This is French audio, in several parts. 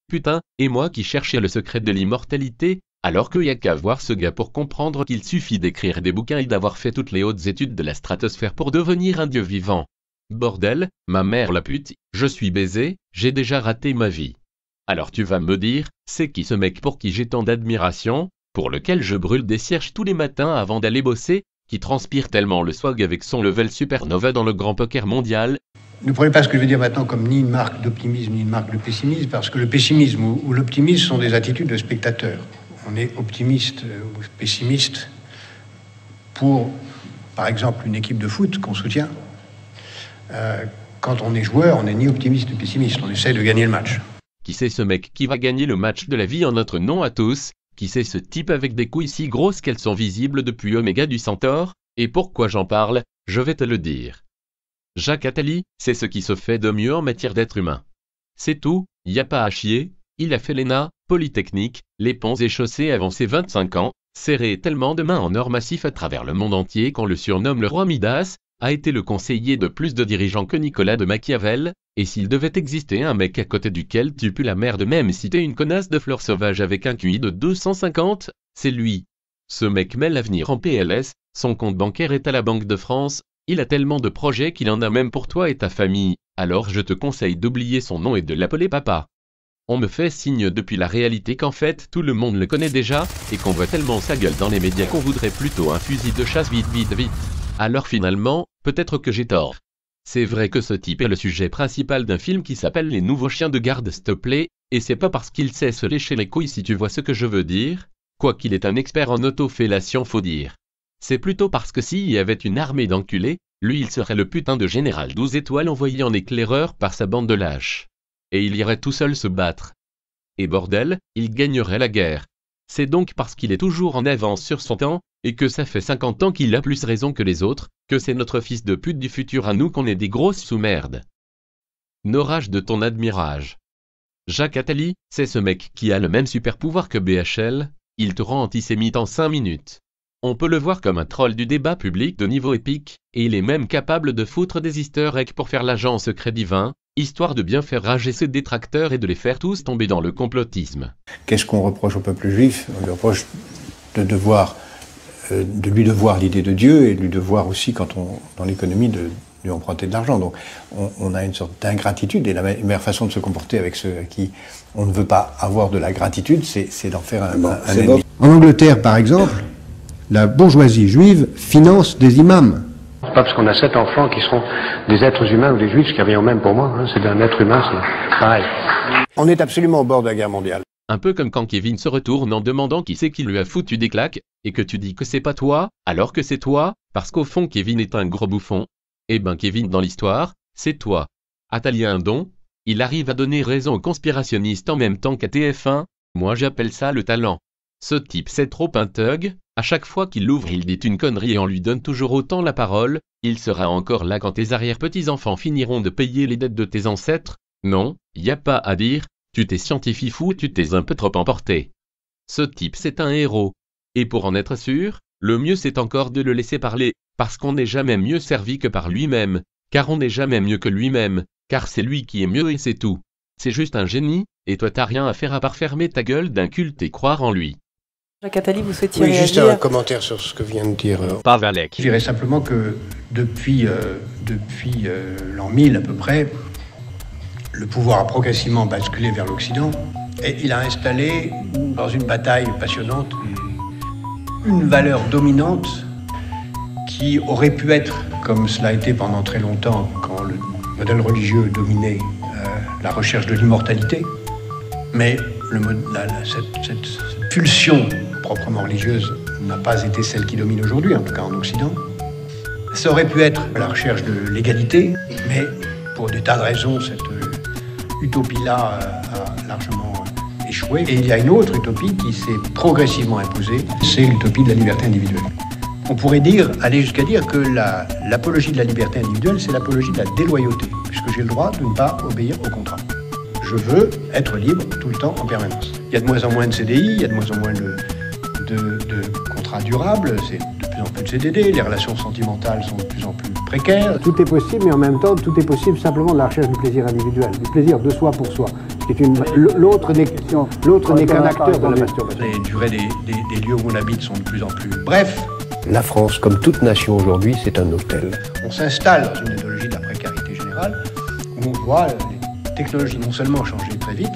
Putain, et moi qui cherchais le secret de l'immortalité, alors qu'il y a qu'à voir ce gars pour comprendre qu'il suffit d'écrire des bouquins et d'avoir fait toutes les hautes études de la stratosphère pour devenir un dieu vivant. Bordel, ma mère la pute, je suis baisé, j'ai déjà raté ma vie. Alors tu vas me dire, c'est qui ce mec pour qui j'ai tant d'admiration, pour lequel je brûle des cierges tous les matins avant d'aller bosser, qui transpire tellement le swag avec son level supernova dans le grand poker mondial. Ne prenez pas ce que je vais dire maintenant comme ni une marque d'optimisme ni une marque de pessimisme, parce que le pessimisme ou l'optimisme sont des attitudes de spectateurs. On est optimiste ou pessimiste pour, par exemple, une équipe de foot qu'on soutient. Quand on est joueur, on n'est ni optimiste ni pessimiste, on essaie de gagner le match. Qui c'est ce mec qui va gagner le match de la vie en notre nom à tous? Qui c'est ce type avec des couilles si grosses qu'elles sont visibles depuis Oméga du Centaure? Et pourquoi j'en parle? Je vais te le dire. Jacques Attali, c'est ce qui se fait de mieux en matière d'être humain. C'est tout, y a pas à chier, il a fait l'ENA, Polytechnique, les ponts et chaussées avant ses 25 ans, serré tellement de mains en or massif à travers le monde entier qu'on le surnomme le roi Midas, a été le conseiller de plus de dirigeants que Nicolas de Machiavel, et s'il devait exister un mec à côté duquel tu pues la merde même si t'es une connasse de fleurs sauvages avec un QI de 250, c'est lui. Ce mec met l'avenir en PLS, son compte bancaire est à la Banque de France, il a tellement de projets qu'il en a même pour toi et ta famille, alors je te conseille d'oublier son nom et de l'appeler papa. On me fait signe depuis la réalité qu'en fait tout le monde le connaît déjà, et qu'on voit tellement sa gueule dans les médias qu'on voudrait plutôt un fusil de chasse vite. Alors finalement, peut-être que j'ai tort. C'est vrai que ce type est le sujet principal d'un film qui s'appelle Les Nouveaux Chiens de Garde s'te plaît, et c'est pas parce qu'il sait se lécher les couilles si tu vois ce que je veux dire, quoiqu'il est un expert en autofellation faut dire. C'est plutôt parce que s'il y avait une armée d'enculés, lui il serait le putain de général 12 étoiles envoyé en éclaireur par sa bande de lâches. Et il irait tout seul se battre. Et bordel, il gagnerait la guerre. C'est donc parce qu'il est toujours en avance sur son temps, et que ça fait 50 ans qu'il a plus raison que les autres, que c'est notre fils de pute du futur à nous qu'on est des grosses sous-merdes. Norage de ton admirage. Jacques Attali, c'est ce mec qui a le même super pouvoir que BHL, il te rend antisémite en 5 minutes. On peut le voir comme un troll du débat public de niveau épique, et il est même capable de foutre des easter eggs pour faire l'agent secret divin, histoire de bien faire rager ses détracteurs et de les faire tous tomber dans le complotisme. Qu'est-ce qu'on reproche au peuple juif? On lui reproche de lui devoir l'idée de Dieu et de lui devoir aussi, dans l'économie, de lui emprunter de l'argent. Donc on a une sorte d'ingratitude, et la meilleure façon de se comporter avec ceux à qui on ne veut pas avoir de la gratitude, c'est d'en faire un ennemi. En Angleterre, par exemple, la bourgeoisie juive finance des imams. C'est pas parce qu'on a 7 enfants qui seront des êtres humains ou des juifs qui revient au même pour moi, hein. C'est un être humain, c'est pareil. On est absolument au bord de la guerre mondiale. Un peu comme quand Kevin se retourne en demandant qui c'est qui lui a foutu des claques, et que tu dis que c'est pas toi, alors que c'est toi, parce qu'au fond Kevin est un gros bouffon. Eh ben Kevin dans l'histoire, c'est toi. Attali a un don, il arrive à donner raison aux conspirationnistes en même temps qu'à TF1, moi j'appelle ça le talent. Ce type c'est trop un thug, à chaque fois qu'il l'ouvre il dit une connerie et on lui donne toujours autant la parole, il sera encore là quand tes arrière-petits-enfants finiront de payer les dettes de tes ancêtres, non, y a pas à dire, tu t'es scientifique fou, tu t'es un peu trop emporté. Ce type c'est un héros, et pour en être sûr, le mieux c'est encore de le laisser parler, parce qu'on n'est jamais mieux servi que par lui-même, car on n'est jamais mieux que lui-même, car c'est lui qui est mieux et c'est tout. C'est juste un génie, et toi t'as rien à faire à part fermer ta gueule d'inculte et croire en lui. Jacques Attali, vous souhaitiez Oui, réagir? juste un commentaire sur ce que vient de dire Pavalek. Je dirais simplement que depuis l'an 1000 à peu près, le pouvoir a progressivement basculé vers l'Occident et il a installé dans une bataille passionnante une valeur dominante qui aurait pu être, comme cela a été pendant très longtemps quand le modèle religieux dominait la recherche de l'immortalité, mais cette pulsion proprement religieuse n'a pas été celle qui domine aujourd'hui, en tout cas en Occident. Ça aurait pu être la recherche de l'égalité, mais pour des tas de raisons, cette utopie-là a largement échoué. Et il y a une autre utopie qui s'est progressivement imposée, c'est l'utopie de la liberté individuelle. On pourrait aller jusqu'à dire que l'apologie de la liberté individuelle, c'est l'apologie de la déloyauté, puisque j'ai le droit de ne pas obéir au contrat. Je veux être libre tout le temps, en permanence. Il y a de moins en moins de CDI, il y a de moins en moins de contrats durables, c'est de plus en plus de CDD, les relations sentimentales sont de plus en plus précaires. Tout est possible, mais en même temps, tout est possible simplement de la recherche du plaisir individuel, du plaisir de soi pour soi. L'autre n'est qu'un acteur dans la masturbation. Les durées des lieux où on habite sont de plus en plus brefs. La France, comme toute nation aujourd'hui, c'est un hôtel. On s'installe dans une idéologie de la précarité générale, où on voit les technologies non seulement changer très vite,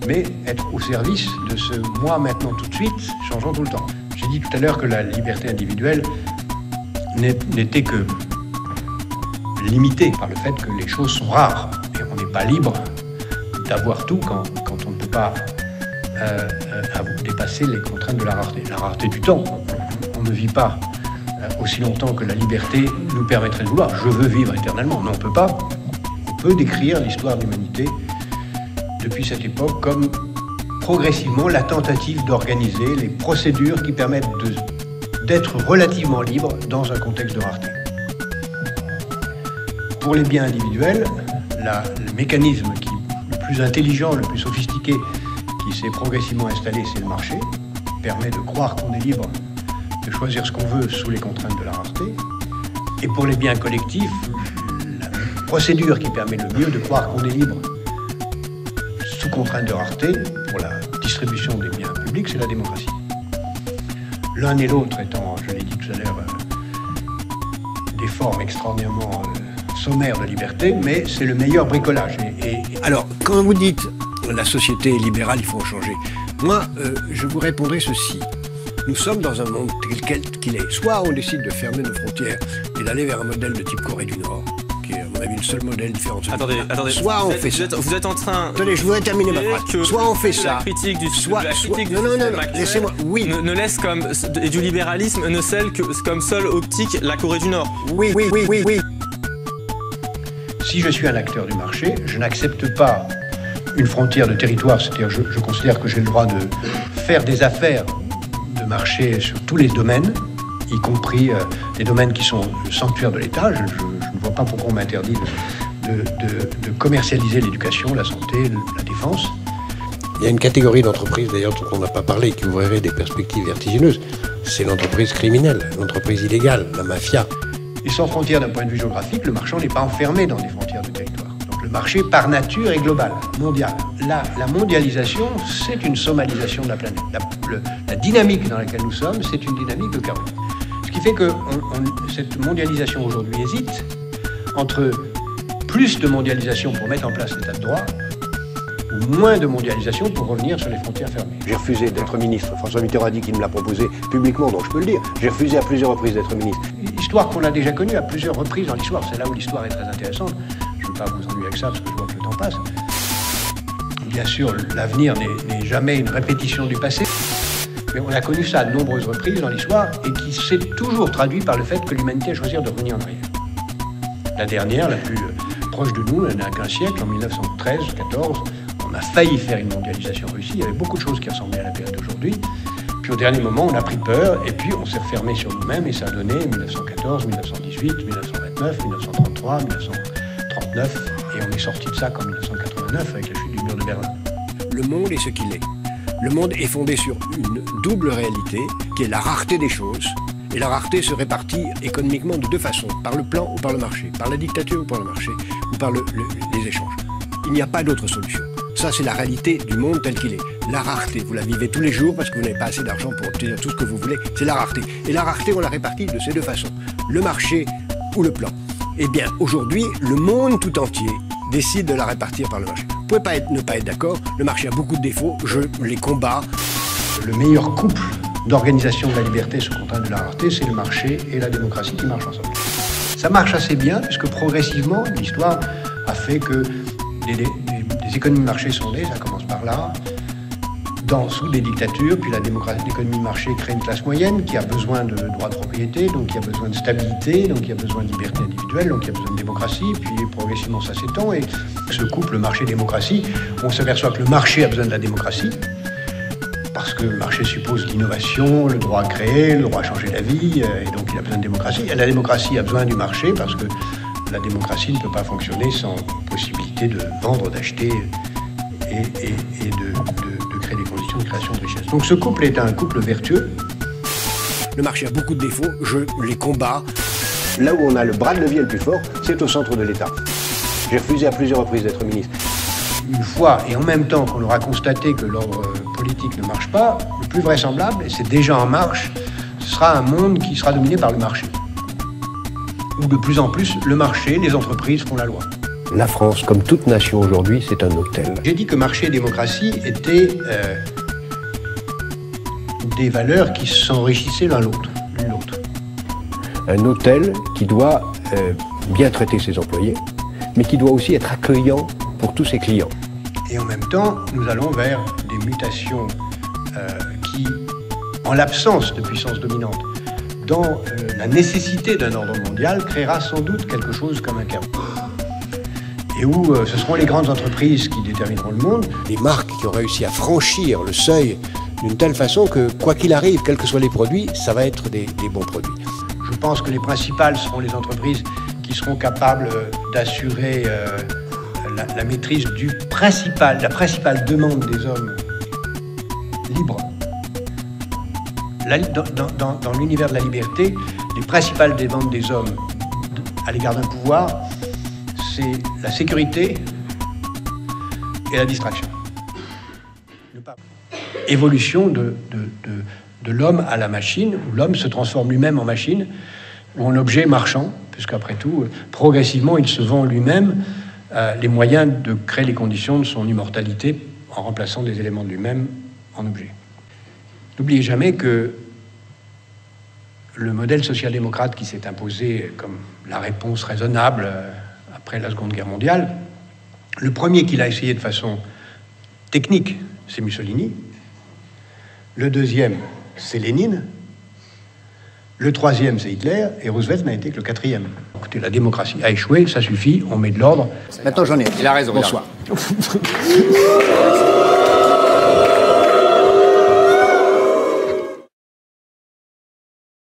mais être au service de ce moi, maintenant, tout de suite, changeant tout le temps. J'ai dit tout à l'heure que la liberté individuelle n'était que limitée par le fait que les choses sont rares. Et on n'est pas libre d'avoir tout quand on ne peut pas dépasser les contraintes de la rareté. La rareté du temps. On ne vit pas aussi longtemps que la liberté nous permettrait de vouloir. Je veux vivre éternellement. Non, on ne peut pas. On peut décrire l'histoire de l'humanité depuis cette époque comme progressivement la tentative d'organiser les procédures qui permettent d'être relativement libre dans un contexte de rareté. Pour les biens individuels, le mécanisme le plus intelligent, le plus sophistiqué qui s'est progressivement installé, c'est le marché. Il permet de croire qu'on est libre de choisir ce qu'on veut sous les contraintes de la rareté. Et pour les biens collectifs, la procédure qui permet le mieux de croire qu'on est libre sous contraintes de rareté pour la distribution des biens publics, c'est la démocratie. L'un et l'autre étant, je l'ai dit tout à l'heure, des formes extraordinairement sommaires de liberté, mais c'est le meilleur bricolage. Alors, quand vous dites la société est libérale, il faut en changer, moi, je vous répondrai ceci. Nous sommes dans un monde tel qu'il est. Soit on décide de fermer nos frontières et d'aller vers un modèle de type Corée du Nord, qui est à mon avis le seul modèle différent. Attendez. Soit on fait ça. Vous êtes en train. Attendez, je voudrais terminer ma phrase. Soit on fait ça. La critique du non, laissez-moi. Oui. Ne laisse comme et du libéralisme ne scelle que comme seule optique la Corée du Nord. Oui. Si je suis un acteur du marché, je n'accepte pas une frontière de territoire, c'est-à-dire je considère que j'ai le droit de faire des affaires de marché sur tous les domaines, y compris les domaines qui sont le sanctuaire de l'État. Je ne vois pas pourquoi on m'interdit de commercialiser l'éducation, la santé, la défense. Il y a une catégorie d'entreprises, d'ailleurs, dont on n'a pas parlé, qui ouvrirait des perspectives vertigineuses. C'est l'entreprise criminelle, l'entreprise illégale, la mafia. Et sans frontières d'un point de vue géographique, le marchand n'est pas enfermé dans des frontières de territoire. Donc le marché, par nature, est global, mondial. La mondialisation, c'est une somalisation de la planète. La dynamique dans laquelle nous sommes, c'est une dynamique de chaos. Ce qui fait que cette mondialisation aujourd'hui hésite entre plus de mondialisation pour mettre en place l'état de droit ou moins de mondialisation pour revenir sur les frontières fermées. J'ai refusé d'être ministre. François Mitterrand a dit qu'il me l'a proposé publiquement, donc je peux le dire. J'ai refusé à plusieurs reprises d'être ministre. Histoire qu'on a déjà connue à plusieurs reprises dans l'histoire. C'est là où l'histoire est très intéressante. Je ne veux pas vous ennuyer avec ça parce que je vois que le temps passe. Bien sûr, l'avenir n'est jamais une répétition du passé. Mais on a connu ça à de nombreuses reprises dans l'histoire et qui s'est toujours traduit par le fait que l'humanité a choisi de revenir en arrière. La dernière, la plus proche de nous, elle n'a qu'un siècle, en 1913-14, on a failli faire une mondialisation réussie. Il y avait beaucoup de choses qui ressemblaient à la période d'aujourd'hui. Puis au dernier moment, on a pris peur et puis on s'est refermé sur nous-mêmes et ça a donné 1914, 1918, 1929, 1933, 1939 et on est sorti de ça qu'en 1989 avec la chute du mur de Berlin. Le monde est ce qu'il est. Le monde est fondé sur une double réalité qui est la rareté des choses. Et la rareté se répartit économiquement de deux façons, par le plan ou par le marché, par la dictature ou par le marché, ou par les échanges. Il n'y a pas d'autre solution. Ça, c'est la réalité du monde tel qu'il est. La rareté, vous la vivez tous les jours parce que vous n'avez pas assez d'argent pour obtenir tout ce que vous voulez, c'est la rareté. Et la rareté, on la répartit de ces deux façons, le marché ou le plan. Eh bien, aujourd'hui, le monde tout entier décide de la répartir par le marché. Vous ne pouvez ne pas être d'accord, le marché a beaucoup de défauts, je les combats. Le meilleur couple d'organisation de la liberté sous contrainte de la rareté, c'est le marché et la démocratie qui marchent ensemble. Ça marche assez bien, puisque progressivement, l'histoire a fait que des économies de marché sont nées, ça commence par là, sous des dictatures, puis l'économie de marché crée une classe moyenne qui a besoin de droits de propriété, donc qui a besoin de stabilité, donc qui a besoin de liberté individuelle, donc qui a besoin de démocratie, puis progressivement ça s'étend, et ce couple marché-démocratie, on s'aperçoit que le marché a besoin de la démocratie, parce que le marché suppose l'innovation, le droit à créer, le droit à changer la vie, et donc il a besoin de démocratie. Et la démocratie a besoin du marché, parce que la démocratie ne peut pas fonctionner sans possibilité de vendre, d'acheter et de créer des conditions de création de richesse. Donc ce couple est un couple vertueux. Le marché a beaucoup de défauts, je les combats. Là où on a le bras de levier le plus fort, c'est au centre de l'État. J'ai refusé à plusieurs reprises d'être ministre. une fois et en même temps qu'on aura constaté que l'ordre politique ne marche pas, le plus vraisemblable, et c'est déjà en marche, ce sera un monde qui sera dominé par le marché. Où de plus en plus, le marché, les entreprises font la loi. La France, comme toute nation aujourd'hui, c'est un hôtel. J'ai dit que marché et démocratie étaient des valeurs qui s'enrichissaient l'une l'autre. Un hôtel qui doit bien traiter ses employés, mais qui doit aussi être accueillant pour tous ses clients. Et en même temps, nous allons vers des mutations qui, en l'absence de puissance dominante, dans la nécessité d'un ordre mondial, créera sans doute quelque chose comme un chaos. Et où ce seront les grandes entreprises qui détermineront le monde. Les marques qui ont réussi à franchir le seuil d'une telle façon que, quoi qu'il arrive, quels que soient les produits, ça va être des bons produits. Je pense que les principales seront les entreprises qui seront capables d'assurer la maîtrise la principale demande des hommes libres. Dans l'univers de la liberté, les principales demandes des hommes à l'égard d'un pouvoir, c'est la sécurité et la distraction. Évolution de l'homme à la machine, où l'homme se transforme lui-même en machine, ou en objet marchand, puisqu'après tout, progressivement, il se vend lui-même les moyens de créer les conditions de son immortalité en remplaçant des éléments de lui-même en objets. N'oubliez jamais que le modèle social-démocrate qui s'est imposé comme la réponse raisonnable après la Seconde Guerre mondiale, le premier qui l'a essayé de façon technique, c'est Mussolini. Le deuxième, c'est Lénine. Le troisième, c'est Hitler. Et Roosevelt n'a été que le quatrième. Écoutez, la démocratie a échoué, ça suffit, on met de l'ordre. Maintenant, j'en ai. Il a raison. Bonsoir.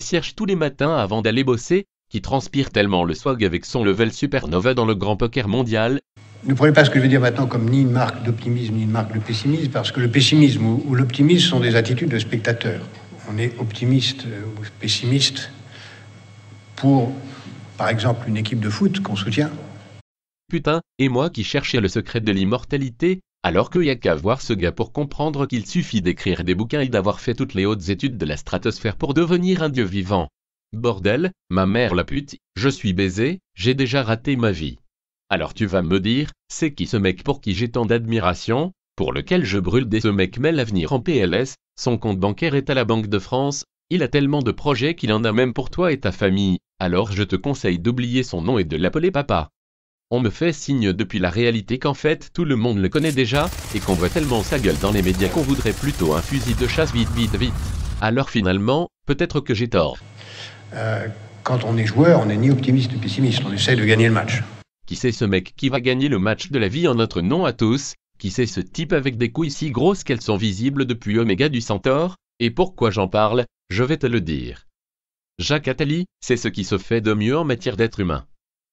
Cierge tous les matins avant d'aller bosser, qui transpire tellement le swag avec son level supernova dans le grand poker mondial. Ne prenez pas ce que je vais dire maintenant comme ni une marque d'optimisme ni une marque de pessimisme, parce que le pessimisme ou l'optimisme sont des attitudes de spectateurs. On est optimiste ou pessimiste pour, par exemple, une équipe de foot qu'on soutient. Putain, et moi qui cherchais le secret de l'immortalité, alors qu'il y a qu'à voir ce gars pour comprendre qu'il suffit d'écrire des bouquins et d'avoir fait toutes les hautes études de la stratosphère pour devenir un dieu vivant. Bordel, ma mère la pute, je suis baisé, j'ai déjà raté ma vie. Alors tu vas me dire, c'est qui ce mec pour qui j'ai tant d'admiration, pour lequel je brûle ce mec met l'avenir en PLS, son compte bancaire est à la Banque de France, il a tellement de projets qu'il en a même pour toi et ta famille, alors je te conseille d'oublier son nom et de l'appeler papa. On me fait signe depuis la réalité qu'en fait tout le monde le connaît déjà, et qu'on voit tellement sa gueule dans les médias qu'on voudrait plutôt un fusil de chasse vite. Alors finalement, peut-être que j'ai tort. Quand on est joueur, on n'est ni optimiste ni pessimiste, on essaie de gagner le match. Qui c'est ce mec qui va gagner le match de la vie en notre nom à tous? Qui c'est ce type avec des couilles si grosses qu'elles sont visibles depuis Oméga du Centaure? Et pourquoi j'en parle? Je vais te le dire. Jacques Attali, c'est ce qui se fait de mieux en matière d'être humain.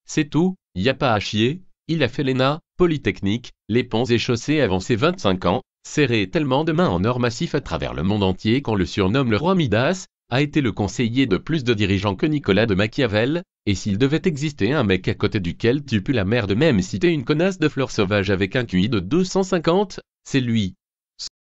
C'est tout, y a pas à chier, il a fait l'ENA, Polytechnique, les ponts et chaussées avant ses 25 ans, serré tellement de mains en or massif à travers le monde entier qu'on le surnomme le roi Midas, a été le conseiller de plus de dirigeants que Nicolas de Machiavel, et s'il devait exister un mec à côté duquel tu pues la merde même si t'es une connasse de fleurs sauvages avec un QI de 250, c'est lui.